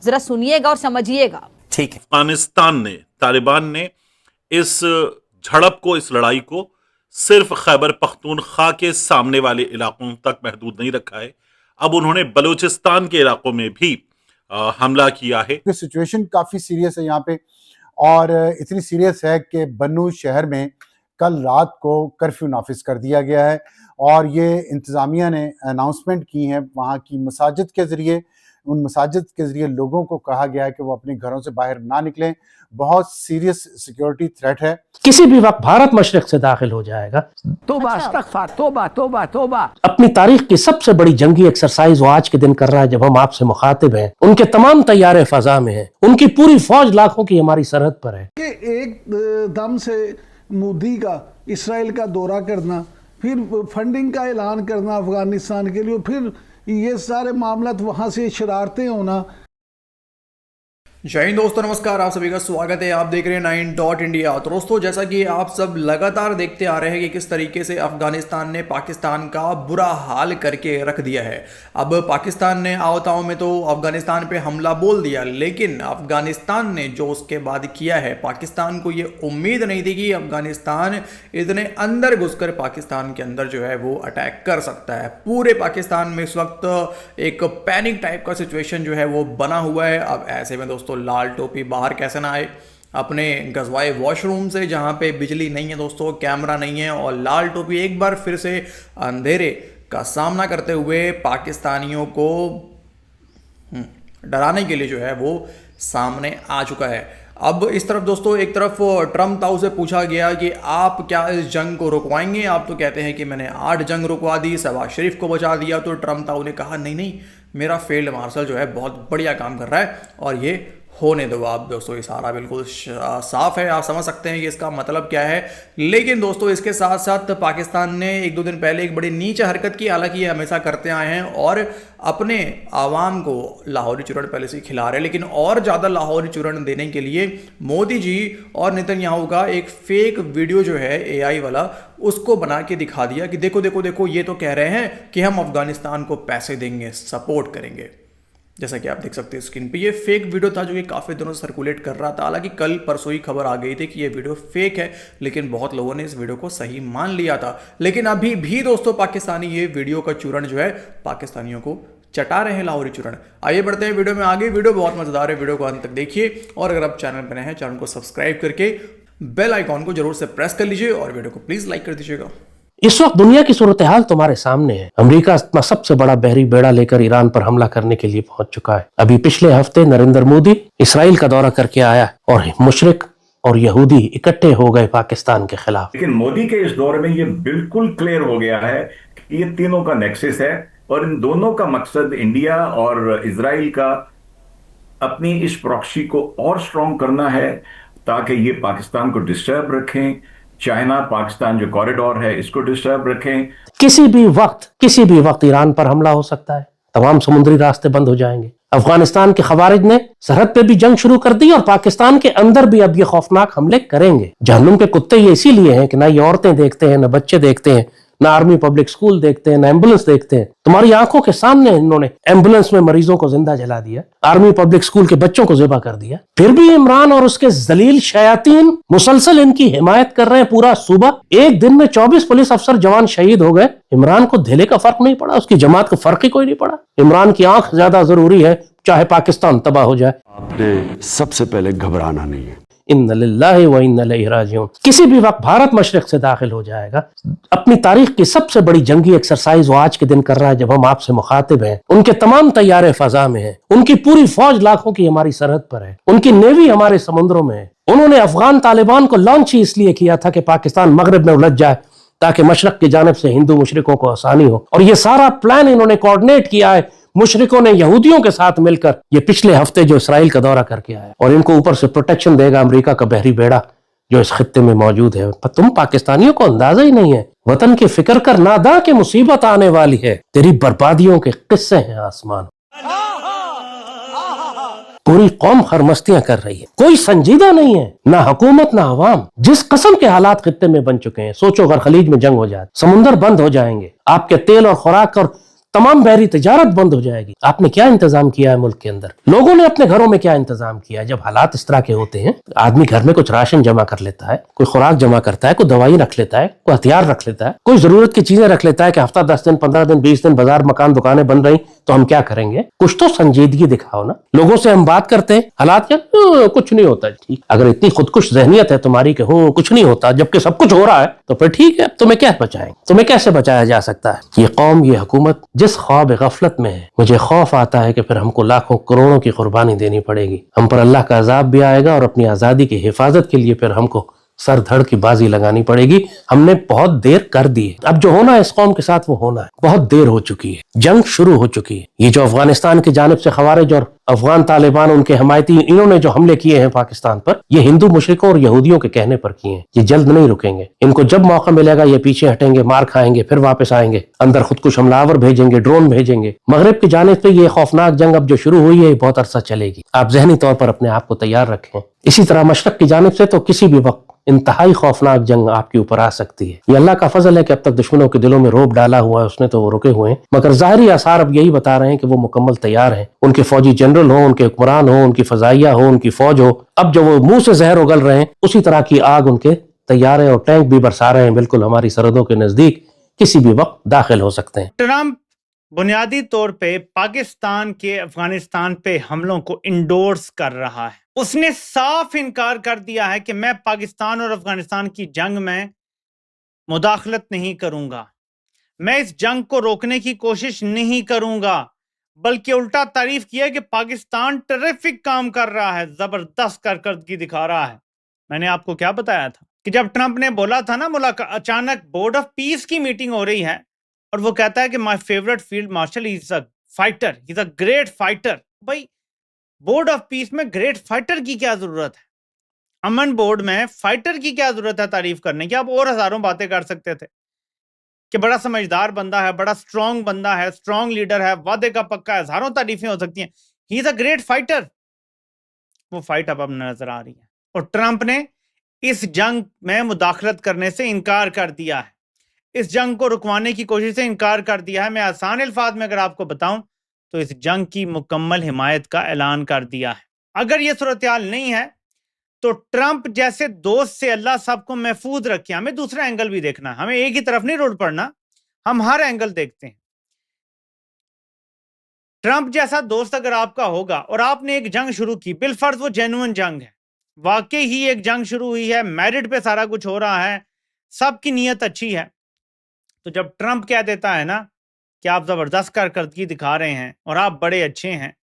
जरा सुनिएगा और समझिएगा। ठीक है। अफगानिस्तान ने, तालिबान ने इस झड़प को, इस लड़ाई को सिर्फ खैबर पख्तूनख्वा के सामने वाले इलाकों तक महदूद नहीं रखा है। अब उन्होंने बलूचिस्तान के इलाकों में भी हमला किया है। सिचुएशन काफ़ी सीरियस है यहाँ पे, और इतनी सीरियस है कि बन्नू शहर में कल रात को कर्फ्यू नाफिज कर दिया गया है, और ये इंतज़ामिया ने अनाउंसमेंट की है वहाँ की मसाजिद के ज़रिए। उन मसाजिद के ज़रिए लोगों को कहा गया है कि वो अपने घरों से बाहर ना निकलें। बहुत सीरियस सिक्योरिटी थ्रेट है। किसी भी वक्त भारत मशरिक से दाखिल हो जाएगा। तोबा इस्तग़फ़ार, तोबा तोबा तोबा। अपनी तारीख की सबसे बड़ी जंगी एक्सरसाइज वो आज के दिन कर रहा है जब हम आपसे मुखातिब हैं। उनके तमाम तैयारे फजा में हैं, उनकी पूरी फौज लाखों की हमारी सरहद पर है। एक दम से मोदी का इसराइल का दौरा करना, फिर फंडिंग का ऐलान करना अफगानिस्तान के लिए, फिर ये सारे मामला वहाँ से शरारतें होना। जय हिंद दोस्तों, नमस्कार, आप सभी का स्वागत है। आप देख रहे हैं 9 इंडिया। तो दोस्तों, जैसा कि आप सब लगातार देखते आ रहे हैं कि किस तरीके से अफगानिस्तान ने पाकिस्तान का बुरा हाल करके रख दिया है। अब पाकिस्तान ने आवताओं में तो अफगानिस्तान पे हमला बोल दिया, लेकिन अफगानिस्तान ने जो उसके बाद किया है, पाकिस्तान को ये उम्मीद नहीं थी कि अफगानिस्तान इतने अंदर घुसकर पाकिस्तान के अंदर जो है वो अटैक कर सकता है। पूरे पाकिस्तान में इस वक्त एक पैनिक टाइप का सिचुएशन जो है वो बना हुआ है। अब ऐसे में दोस्तों, लाल टोपी बाहर कैसे ना आए अपने गजवाए वॉशरूम से, जहां पे बिजली नहीं है दोस्तों, कैमरा नहीं है, और लाल टोपी एक बार फिर से अंधेरे का सामना करते हुए पाकिस्तानियों को डराने के लिए जो है वो सामने आ चुका है। अब इस तरफ दोस्तों, एक तरफ ट्रम्प ताऊ से पूछा गया कि आप क्या इस जंग को रुकवाएंगे। आप तो कहते हैं कि मैंने 8 जंग रुकवा दी, शहबाज शरीफ को बचा दिया। तो ट्रम्प ताऊ ने कहा नहीं नहीं, मेरा फील्ड मार्शल जो है बहुत बढ़िया काम कर रहा है और ये होने दो आप। दोस्तों, इशारा बिल्कुल साफ है, आप समझ सकते हैं कि इसका मतलब क्या है। लेकिन दोस्तों, इसके साथ साथ पाकिस्तान ने 1-2 दिन पहले एक बड़ी नीच हरकत की। हालांकि ये हमेशा करते आए हैं और अपने आवाम को लाहौरी चूरन पहले से खिला रहे हैं, लेकिन और ज़्यादा लाहौरी चूरन देने के लिए मोदी जी और नेतन्याहू का एक फेक वीडियो जो है AI वाला, उसको बना के दिखा दिया कि देखो देखो देखो, ये तो कह रहे हैं कि हम अफगानिस्तान को पैसे देंगे, सपोर्ट करेंगे। जैसा कि आप देख सकते हैं स्क्रीन पे, ये फेक वीडियो था जो कि काफ़ी दिनों से सर्कुलेट कर रहा था। हालांकि कल परसों ही खबर आ गई थी कि ये वीडियो फेक है, लेकिन बहुत लोगों ने इस वीडियो को सही मान लिया था। लेकिन अभी भी दोस्तों, पाकिस्तानी ये वीडियो का चूरण जो है पाकिस्तानियों को चटा रहे हैं, लाहौरी चूरण। आइए बढ़ते हैं वीडियो में आगे। वीडियो बहुत मजेदार है, वीडियो को अंत तक देखिए, और अगर आप चैनल पर नए हैं, चैनल को सब्सक्राइब करके बेल आइकॉन को जरूर से प्रेस कर लीजिए और वीडियो को प्लीज लाइक कर दीजिएगा। इस वक्त दुनिया की सूरत हाल तुम्हारे सामने है। अमेरिका अपना सबसे बड़ा बहरी बेड़ा लेकर ईरान पर हमला करने के लिए पहुंच चुका है। अभी पिछले हफ्ते नरेंद्र मोदी इसराइल का दौरा करके आया और मुशरिक और यहूदी इकट्ठे हो गए पाकिस्तान के खिलाफ। लेकिन मोदी के इस दौरे में ये बिल्कुल क्लियर हो गया है कि ये तीनों का नेक्सस है, और इन दोनों का मकसद इंडिया और इसराइल का अपनी इस प्रॉक्सी को और स्ट्रॉन्ग करना है, ताकि ये पाकिस्तान को डिस्टर्ब रखें। चाइना पाकिस्तान जो कॉरिडोर है इसको डिस्टर्ब रखें। किसी भी वक्त ईरान पर हमला हो सकता है, तमाम समुद्री रास्ते बंद हो जाएंगे। अफगानिस्तान के खवारिज ने सरहद पे भी जंग शुरू कर दी और पाकिस्तान के अंदर भी अब ये खौफनाक हमले करेंगे। जहन्नुम के कुत्ते ये इसीलिए हैं कि ना ये औरतें देखते हैं, ना बच्चे देखते हैं, ना आर्मी पब्लिक स्कूल देखते हैं, ना एम्बुलेंस देखते हैं। तुम्हारी आंखों के सामने इन्होंने एम्बुलेंस में मरीजों को जिंदा जला दिया, आर्मी पब्लिक स्कूल के बच्चों को ज़िबा कर दिया। फिर भी इमरान और उसके जलील शयातीन मुसलसल इनकी हिमायत कर रहे हैं पूरा सूबा। एक दिन में 24 पुलिस अफसर जवान शहीद हो गए। इमरान को धेले का फर्क नहीं पड़ा, उसकी जमात का फर्क ही कोई नहीं पड़ा। इमरान की आंख ज्यादा जरूरी है, चाहे पाकिस्तान तबाह हो जाए। आपने सबसे पहले घबराना नहीं है। इन्ना लिल्लाहि व इन्ना इलैहि राजिऊन। किसी भी वक्त भारत मशरिक से दाखिल हो जाएगा। अपनी तारीख की सबसे बड़ी जंगी एक्सरसाइज वो आज के दिन कर रहा है जब हम आपसे मुखातिब हैं। उनके तमाम तैयारे फजा में हैं, उनकी पूरी फौज लाखों की हमारी सरहद पर है, उनकी नेवी हमारे समुद्रों में है। उन्होंने अफगान तालिबान को लॉन्च ही इसलिए किया था कि पाकिस्तान मगरब में उलझ जाए, ताकि मशरक की जानिब से हिंदू मुशरिकों को आसानी हो। और ये सारा प्लान इन्होंने कोऑर्डिनेट किया है मुशरिकों ने यहूदियों के साथ मिलकर। ये पिछले हफ्ते जो इसराइल का दौरा करके आया, और इनको ऊपर से प्रोटेक्शन देगा अमेरिका का बहरी बेड़ा जो इस खित्ते में मौजूद है। पर तुम पाकिस्तानियों को अंदाजा ही नहीं है। वतन की फिक्र कर नादा कि मुसीबत आने वाली है, तेरी बर्बादियों के किस्से हैं आसमान। पूरी कौम खरमस्तियां कर रही है, कोई संजीदा नहीं है, ना हुकूमत ना अवाम। जिस कस्म के हालात खित्ते में बन चुके हैं, सोचो अगर खलीज में जंग हो जाए, समुंदर बंद हो जाएंगे, आपके तेल और खुराक और तमाम बहरी तिजारत बंद हो जाएगी। आपने क्या इंतजाम किया है मुल्क के अंदर? लोगों ने अपने घरों में क्या इंतजाम किया है? जब हालात इस तरह के होते हैं, आदमी घर में कुछ राशन जमा कर लेता है, कोई खुराक जमा करता है, कोई दवाई रख लेता है, कोई हथियार रख लेता है, कोई जरूरत की चीजें रख लेता है कि हफ्ता 10 दिन 15 दिन 20 दिन बाजार मकान दुकानें बन रही तो हम क्या करेंगे? कुछ तो संजीदगी दिखाओ ना। लोगों से हम बात करते हैं, हालात क्या, कुछ नहीं होता। ठीक, अगर इतनी खुदकुश जहनियत है तुम्हारी कि कुछ नहीं होता जबकि सब कुछ हो रहा है, तो फिर ठीक है, तुम्हें क्या बचाएंगे? तुम्हें कैसे बचाया जा सकता है? ये कौम, ये हुकूमत जिस ख्वाब गफलत में है, मुझे खौफ आता है कि फिर हमको लाखों करोड़ों की कुर्बानी देनी पड़ेगी। हम पर अल्लाह का अजाब भी आएगा और अपनी आजादी की हिफाजत के लिए फिर हमको सर धड़ की बाजी लगानी पड़ेगी। हमने बहुत देर कर दी है। अब जो होना है इस कौम के साथ वो होना है। बहुत देर हो चुकी है, जंग शुरू हो चुकी है। ये जो अफगानिस्तान की जानिब से खवारिज और अफगान तालिबान, उनके हमायती, इन्होंने जो हमले किए हैं पाकिस्तान पर, ये हिंदू मुशरिकों और यहूदियों के कहने पर किए हैं। ये जल्द नहीं रुकेंगे। इनको जब मौका मिलेगा ये पीछे हटेंगे, मार खाएंगे, फिर वापस आएंगे, अंदर खुदकुश हमलावर भेजेंगे, ड्रोन भेजेंगे। मगरिब की जानिब से ये खौफनाक जंग अब जो शुरू हुई है बहुत अरसा चलेगी। आप जहनी तौर पर अपने आप को तैयार रखें। इसी तरह मशरक की जानिब से तो किसी भी वक्त इंतहाई खौफनाक जंग आपके ऊपर आ सकती है। ये अल्लाह का फजल है कि अब तक दुश्मनों के दिलों में रोब डाला हुआ है उसने, तो वो रुके हुए हैं। मगर ज़ाहिरी आसार अब यही बता रहे हैं कि वो मुकम्मल तैयार हैं। उनके फौजी जनरल हो, उनके हुक्मरान हो, उनकी फजाइया हो, उनकी फौज हो, अब जो वो मुंह से जहर उगल रहे हैं उसी तरह की आग उनके तैयार है और टैंक भी बरसा रहे हैं। बिल्कुल हमारी सरहदों के नजदीक किसी भी वक्त दाखिल हो सकते हैं। ट्रंप बुनियादी तौर पे पाकिस्तान के अफगानिस्तान पे हमलों को इंडोर्स कर रहा है। उसने साफ इनकार कर दिया है कि मैं पाकिस्तान और अफगानिस्तान की जंग में मुदाखलत नहीं करूंगा, मैं इस जंग को रोकने की कोशिश नहीं करूंगा, बल्कि उल्टा तारीफ किया कि पाकिस्तान टेरिफिक काम कर रहा है, जबरदस्त कारकर्दगी दिखा रहा है। मैंने आपको क्या बताया था कि जब ट्रंप ने बोला था ना, मुलाकात अचानक बोर्ड ऑफ पीस की मीटिंग हो रही है और वो कहता है कि my favourite field marshal is a fighter, is a great fighter. भाई बोर्ड ऑफ पीस में ग्रेट फाइटर की क्या जरूरत है? अमन बोर्ड में फाइटर की क्या जरूरत है तारीफ करने की? आप और हजारों बातें कर सकते थे कि बड़ा समझदार बंदा है, बड़ा स्ट्रांग बंदा है, स्ट्रांग लीडर है, वादे का पक्का है, हजारों तारीफें हो सकती हैं। He is a great fighter. वो फाइट अब नजर आ रही है और ट्रंप ने इस जंग में मुदाखलत करने से इनकार कर दिया है, इस जंग को रुकवाने की कोशिश से इनकार कर दिया है। मैं आसान अल्फाज में अगर आपको बताऊं तो इस जंग की मुकम्मल हिमायत का ऐलान कर दिया है। अगर ये सूरत-ए-हाल नहीं है तो ट्रंप जैसे दोस्त से अल्लाह सबको महफूज रखे। हमें दूसरा एंगल भी देखना है, हमें एक ही तरफ नहीं रोड पड़ना, हम हर एंगल देखते हैं। ट्रंप जैसा दोस्त अगर आपका होगा और आपने एक जंग शुरू की, बिलफर्ज वो जेन्युइन जंग है, वाकई ही एक जंग शुरू हुई है, मेरिट पे सारा कुछ हो रहा है, सबकी नीयत अच्छी है, तो जब ट्रंप कह देता है ना कि आप जबरदस्त कारकर्दगी दिखा रहे हैं और आप बड़े अच्छे हैं,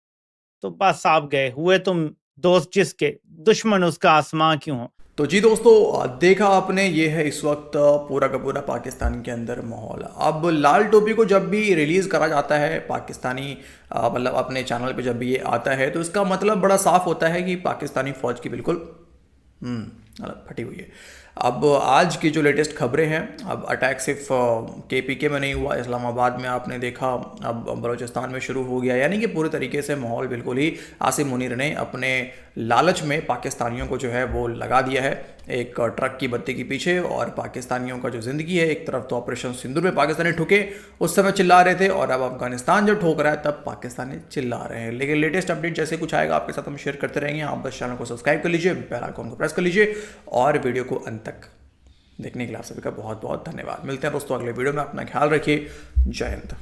तो बस आप गए हुए तुम दोस्त जिसके, दुश्मन उसका आसमां क्यों हो। तो जी दोस्तों, देखा आपने, ये है इस वक्त पूरा का पूरा पाकिस्तान के अंदर माहौल। अब लाल टोपी को जब भी रिलीज़ करा जाता है पाकिस्तानी, मतलब अपने चैनल पे जब भी ये आता है, तो इसका मतलब बड़ा साफ होता है कि पाकिस्तानी फ़ौज की बिल्कुल फटी हुई है। अब आज की जो लेटेस्ट खबरें हैं, अब अटैक सिर्फ KPK में नहीं हुआ, इस्लामाबाद में आपने देखा, अब बलूचिस्तान में शुरू हो गया, यानी कि पूरे तरीके से माहौल बिल्कुल ही आसिम मुनीर ने अपने लालच में पाकिस्तानियों को जो है वो लगा दिया है एक ट्रक की बत्ती के पीछे। और पाकिस्तानियों का जो ज़िंदगी है, एक तरफ तो ऑपरेशन सिंदूर में पाकिस्तानी ठुके, उस समय चिल्ला रहे थे, और अब अफगानिस्तान जब ठोक रहा है तब पाकिस्तानी चिल्ला रहे हैं। लेकिन लेटेस्ट अपडेट जैसे कुछ आएगा आपके साथ हम शेयर करते रहेंगे। आप बस चैनल को सब्सक्राइब कर लीजिए, बेल आइकन को प्रेस कर लीजिए और वीडियो को अंत तक देखने के लिए आप सभी का बहुत बहुत धन्यवाद। मिलते हैं दोस्तों अगले वीडियो में, अपना ख्याल रखिए। जय हिंद।